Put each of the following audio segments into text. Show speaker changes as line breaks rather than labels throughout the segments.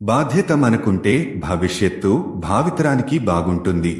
బాధ్యత మనకుంటే భవిష్యత్తు భావితరానికి బాగుంటుంది.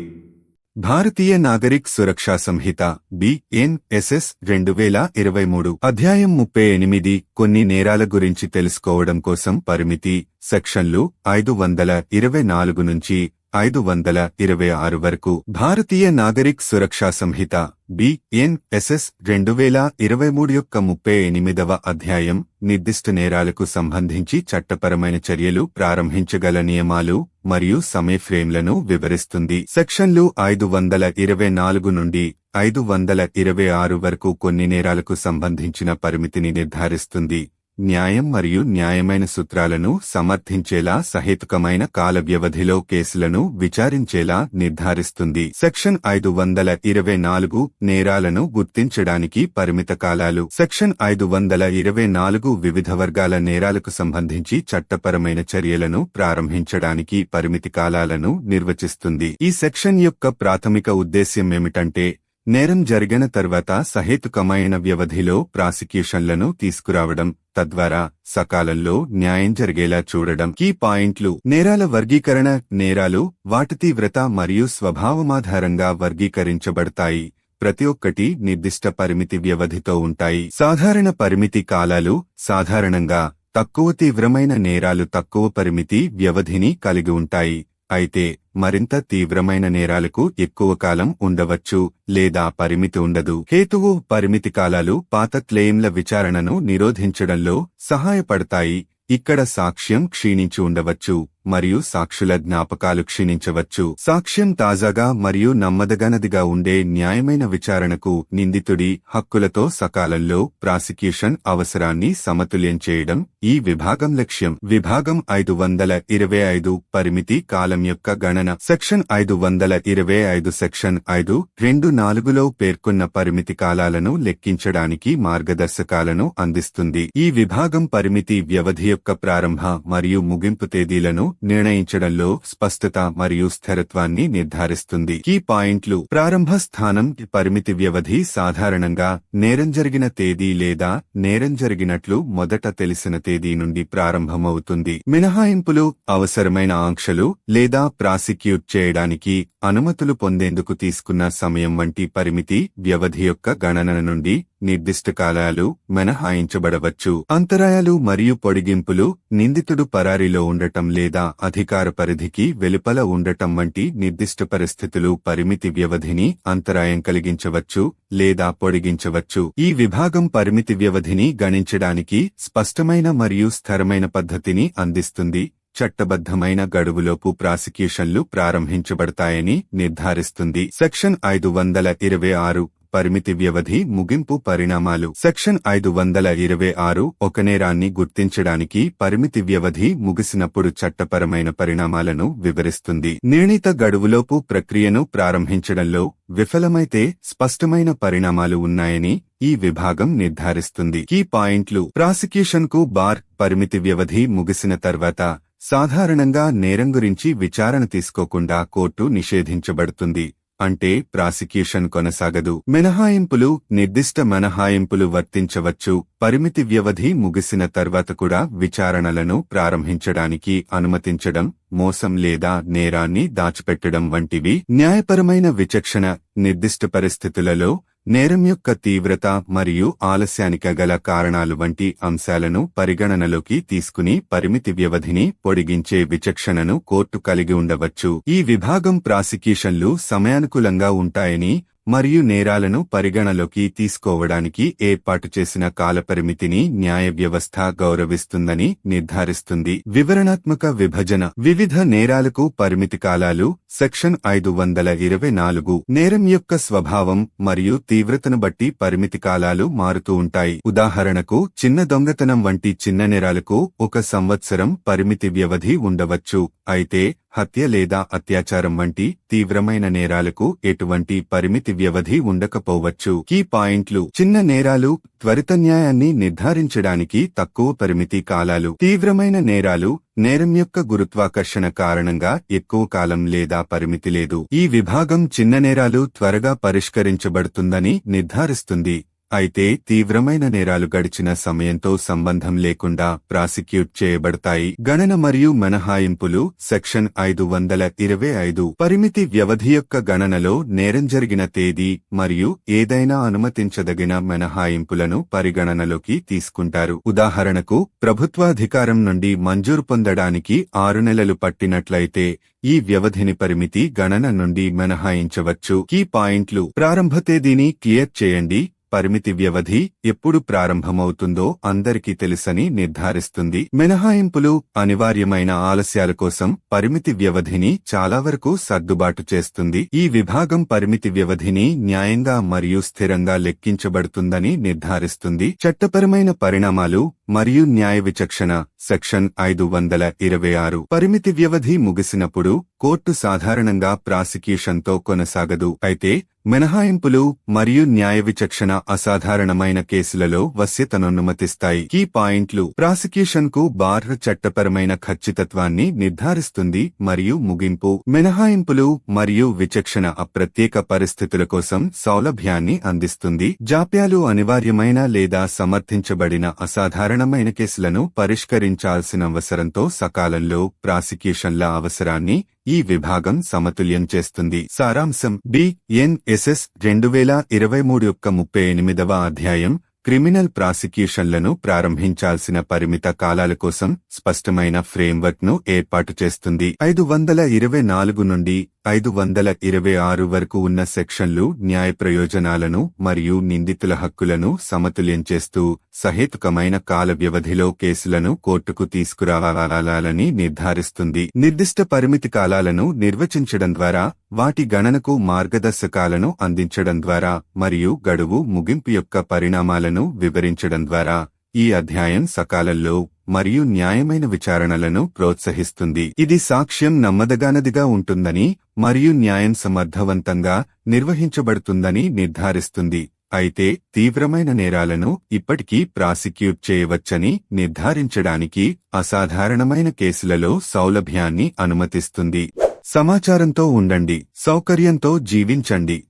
భారతీయ నాగరిక్ సురక్షా సంహిత BNSS 2023 అధ్యాయం 38 కొన్ని నేరాల గురించి తెలుసుకోవడం కోసం పరిమితి సెక్షన్లు 524 నుంచి 526 వరకు. భారతీయ నాగరిక్ సురక్షా సంహిత BNSS 2023 యొక్క 38వ అధ్యాయం నిర్దిష్ట నేరాలకు సంబంధించి చట్టపరమైన చర్యలు ప్రారంభించగల నియమాలు మరియు సమయ ఫ్రేమ్లను వివరిస్తుంది. సెక్షన్లు 524 నుండి 526 వరకు కొన్ని నేరాలకు సంబంధించిన పరిమితిని నిర్ధారిస్తుంది. న్యాయం మరియు న్యాయమైన సూత్రాలను సమర్థించేలా సహేతుకమైన కాల వ్యవధిలో కేసులను విచారించేలా నిర్ధారిస్తుంది. సెక్షన్ 524 నేరాలను గుర్తించడానికి పరిమిత కాలాలు. సెక్షన్ 524 వివిధ వర్గాల నేరాలకు సంబంధించి చట్టపరమైన చర్యలను ప్రారంభించడానికి పరిమితి కాలాలను నిర్వచిస్తుంది. ఈ సెక్షన్ యొక్క ప్రాథమిక ఉద్దేశ్యం ఏమిటంటే నేరం జరిగిన తర్వాత సహేతుకమైన వ్యవధిలో ప్రాసిక్యూషన్లను తీసుకురావడం, తద్వారా సకాలంలో న్యాయం జరిగేలా చూడడం. కీ పాయింట్లు: నేరాల వర్గీకరణ. నేరాలు వాటి తీవ్రత మరియు స్వభావమాధారంగా వర్గీకరించబడతాయి. ప్రతి ఒక్కటి నిర్దిష్ట పరిమితి వ్యవధితో ఉంటాయి. సాధారణ పరిమితి కాలాలు. సాధారణంగా తక్కువ తీవ్రమైన నేరాలు తక్కువ పరిమితి వ్యవధిని కలిగి ఉంటాయి. అయితే మరింత తీవ్రమైన నేరాలకు ఎక్కువ కాలం ఉండవచ్చు లేదా పరిమితి ఉండదు. హేతువు: పరిమితి కాలాలు పాత క్లెయిమ్ల విచారణను నిరోధించడంలో సహాయపడతాయి. ఇక్కడ సాక్ష్యం క్షీణించి ఉండవచ్చు మరియు సాక్షుల జ్ఞాపకాలు క్షీణించవచ్చు. సాక్ష్యం తాజాగా మరియు నమ్మదగనదిగా ఉండే న్యాయమైన విచారణకు నిందితుడి హక్కులతో సకాలంలో ప్రాసిక్యూషన్ అవసరాన్ని సమతుల్యం చేయడం ఈ విభాగం లక్ష్యం. విభాగం 525 పరిమితి కాలం యొక్క గణన. సెక్షన్ 525 సెక్షన్ 524లో పేర్కొన్న పరిమితి కాలాలను లెక్కించడానికి మార్గదర్శకాలను అందిస్తుంది. ఈ విభాగం పరిమితి వ్యవధి యొక్క ప్రారంభ మరియు ముగింపు తేదీలను నిర్ణయించడంలో స్పష్టత మరియు స్థిరత్వాన్ని నిర్ధారిస్తుంది. కీ పాయింట్లు: ప్రారంభ స్థానం. పరిమితి వ్యవధి సాధారణంగా నేరం జరిగిన తేదీ లేదా నేరం జరిగినట్లు మొదట తెలిసిన తేదీ నుండి ప్రారంభమవుతుంది. మినహాయింపులు: అవసరమైన ఆంక్షలు లేదా ప్రాసిక్యూట్ చేయడానికి అనుమతులు పొందేందుకు తీసుకున్న సమయం వంటి పరిమితి వ్యవధి యొక్క గణన నుండి నిర్దిష్ట కాలాలు మినహాయించబడవచ్చు. అంతరాయాలు మరియు పొడిగింపులు: నిందితుడు పరారీలో ఉండటం లేదా అధికార పరిధికి వెలుపల ఉండటం వంటి నిర్దిష్ట పరిస్థితులు పరిమితి వ్యవధిని అంతరాయం కలిగించవచ్చు లేదా పొడిగించవచ్చు. ఈ విభాగం పరిమితి వ్యవధిని గణించడానికి స్పష్టమైన మరియు స్థిరమైన పద్ధతిని అందిస్తుంది. చట్టబద్ధమైన గడువులోపు ప్రాసిక్యూషన్లు ప్రారంభించబడతాయని నిర్ధారిస్తుంది. సెక్షన్ 526 పరిమితి వ్యవధి ముగింపు పరిణామాలు. సెక్షన్ 526 ఒక నేరాన్ని గుర్తించడానికి పరిమితి వ్యవధి ముగిసినప్పుడు చట్టపరమైన పరిణామాలను వివరిస్తుంది. నిర్ణీత గడువులోపు ప్రక్రియను ప్రారంభించడంలో విఫలమైతే స్పష్టమైన పరిణామాలు ఉన్నాయని ఈ విభాగం నిర్ధారిస్తుంది. కీ పాయింట్లు: ప్రాసిక్యూషన్కు బార్. పరిమితి వ్యవధి ముగిసిన తర్వాత సాధారణంగా నేరం గురించి విచారణ తీసుకోకుండా కోర్టు నిషేధించబడుతుంది. అంటే ప్రాసిక్యూషన్ కొనసాగదు. మినహాయింపులు: నిర్దిష్ట మినహాయింపులు వర్తించవచ్చు. పరిమితి వ్యవధి ముగిసిన తర్వాత కూడా విచారణలను ప్రారంభించడానికి అనుమతించడం, మోసం లేదా నేరాన్ని దాచిపెట్టడం వంటివి. న్యాయపరమైన విచక్షణ: నిర్దిష్ట పరిస్థితులలో నేరం యొక్క తీవ్రత మరియు ఆలస్యానికి గల కారణాలు వంటి అంశాలను పరిగణనలోకి తీసుకుని పరిమితి వ్యవధిని పొడిగించే విచక్షణను కోర్టు కలిగి ఉండవచ్చు. ఈ విభాగం ప్రాసిక్యూషన్లు సమయానుకూలంగా ఉంటాయని మరియు నేరాలను పరిగణలోకి తీసుకోవడానికి ఏర్పాటు చేసిన కాలపరిమితిని న్యాయ వ్యవస్థ గౌరవిస్తుందని నిర్ధారిస్తుంది. వివరణాత్మక విభజన. వివిధ నేరాలకు పరిమితి కాలాలు. సెక్షన్ 524 నేరం యొక్క స్వభావం మరియు తీవ్రతను బట్టి పరిమితి కాలాలు మారుతూ ఉంటాయి. ఉదాహరణకు చిన్న దొంగతనం వంటి చిన్న నేరాలకు 1 సంవత్సరం పరిమితి వ్యవధి ఉండవచ్చు. అయితే హత్య లేదా అత్యాచారం వంటి తీవ్రమైన నేరాలకు ఎటువంటి పరిమితి వ్యవధి ఉండకపోవచ్చు. కీ పాయింట్లు: చిన్న నేరాలు త్వరిత న్యాయాన్ని నిర్ధారించడానికి తక్కువ పరిమితి కాలాలు. తీవ్రమైన నేరాలు నేరం యొక్క గురుత్వాకర్షణ కారణంగా ఎక్కువ కాలం లేదా పరిమితి లేదు. ఈ విభాగం చిన్న నేరాలు త్వరగా పరిష్కరించబడుతుందని నిర్ధారిస్తుంది. అయితే తీవ్రమైన నేరాలు గడిచిన సమయంతో సంబంధం లేకుండా ప్రాసిక్యూట్ చేయబడతాయి. గణన మరియు మినహాయింపులు సెక్షన్ 525 పరిమితి వ్యవధి యొక్క గణనలో నేరం జరిగిన తేదీ మరియు ఏదైనా అనుమతించదగిన మినహాయింపులను పరిగణనలోకి తీసుకుంటారు. ఉదాహరణకు ప్రభుత్వాధికారం నుండి మంజూరు పొందడానికి 6 నెలలు పట్టినట్లయితే ఈ వ్యవధిని పరిమితి గణన నుండి మినహాయించవచ్చు. కీ పాయింట్లు: ప్రారంభ తేదీని క్లియర్ చేయండి. పరిమితి వ్యవధి ఎప్పుడు ప్రారంభమవుతుందో అందరికీ తెలుసని నిర్ధారిస్తుంది. మినహాయింపులు అనివార్యమైన ఆలస్యాల కోసం పరిమితి వ్యవధిని చాలా వరకు సర్దుబాటు చేస్తుంది. ఈ విభాగం పరిమితి వ్యవధిని న్యాయంగా మరియు స్థిరంగా లెక్కించబడుతుందని నిర్ధారిస్తుంది. చట్టపరమైన పరిణామాలు మరియు న్యాయ విచక్షణ సెక్షన్ 526 పరిమితి వ్యవధి ముగిసినప్పుడు కోర్టు సాధారణంగా ప్రాసిక్యూషన్తో కొనసాగదు. అయితే మినహాయింపులు మరియు న్యాయ విచక్షణ అసాధారణమైన కేసులలో వశ్యతననుమతిస్తాయి. కీ పాయింట్లు: ప్రాసిక్యూషన్కు బార్ చట్టపరమైన ఖచ్చితత్వాన్ని నిర్ధారిస్తుంది మరియు ముగింపు. మినహాయింపులు మరియు విచక్షణ ప్రత్యేక పరిస్థితుల కోసం సౌలభ్యాన్ని అందిస్తుంది. జాప్యాలు అనివార్యమైన లేదా సమర్థించబడిన అసాధారణమైన కేసులను పరిష్కరించాల్సిన అవసరంతో సకాలంలో ప్రాసిక్యూషన్ల అవసరాన్ని ఈ విభాగం సమతుల్యం చేస్తుంది. సారాంశం: BNSS 2023 యొక్క 38వ అధ్యాయం క్రిమినల్ ప్రాసిక్యూషన్లను ప్రారంభించాల్సిన పరిమిత కాలాల కోసం స్పష్టమైన ఫ్రేమ్వర్క్ ను ఏర్పాటు చేస్తుంది. 524 నుండి 526 వరకు ఉన్న సెక్షన్లు న్యాయ ప్రయోజనాలను మరియు నిందితుల హక్కులను సమతుల్యం చేస్తూ సహేతుకమైన కాల వ్యవధిలో కేసులను కోర్టుకు తీసుకురావాలని నిర్ధారిస్తుంది. నిర్దిష్ట పరిమితి కాలాలను నిర్వచించడం ద్వారా, వాటి గణనకు మార్గదర్శకాలను అందించడం ద్వారా మరియు గడువు ముగింపు యొక్క పరిణామాలను వివరించడం ద్వారా ఈ అధ్యాయం సకాలంలో మరియు న్యాయమైన విచారణలను ప్రోత్సహిస్తుంది. ఇది సాక్ష్యం నమ్మదగానదిగా ఉంటుందని మరియు న్యాయం సమర్థవంతంగా నిర్వహించబడుతుందని నిర్ధారిస్తుంది. అయితే తీవ్రమైన నేరాలను ఇప్పటికీ ప్రాసిక్యూట్ చేయవచ్చని నిర్ధారించడానికి అసాధారణమైన కేసులలో సౌలభ్యాన్ని అనుమతిస్తుంది. సమాచారంతో ఉండండి, సౌకర్యంతో జీవించండి.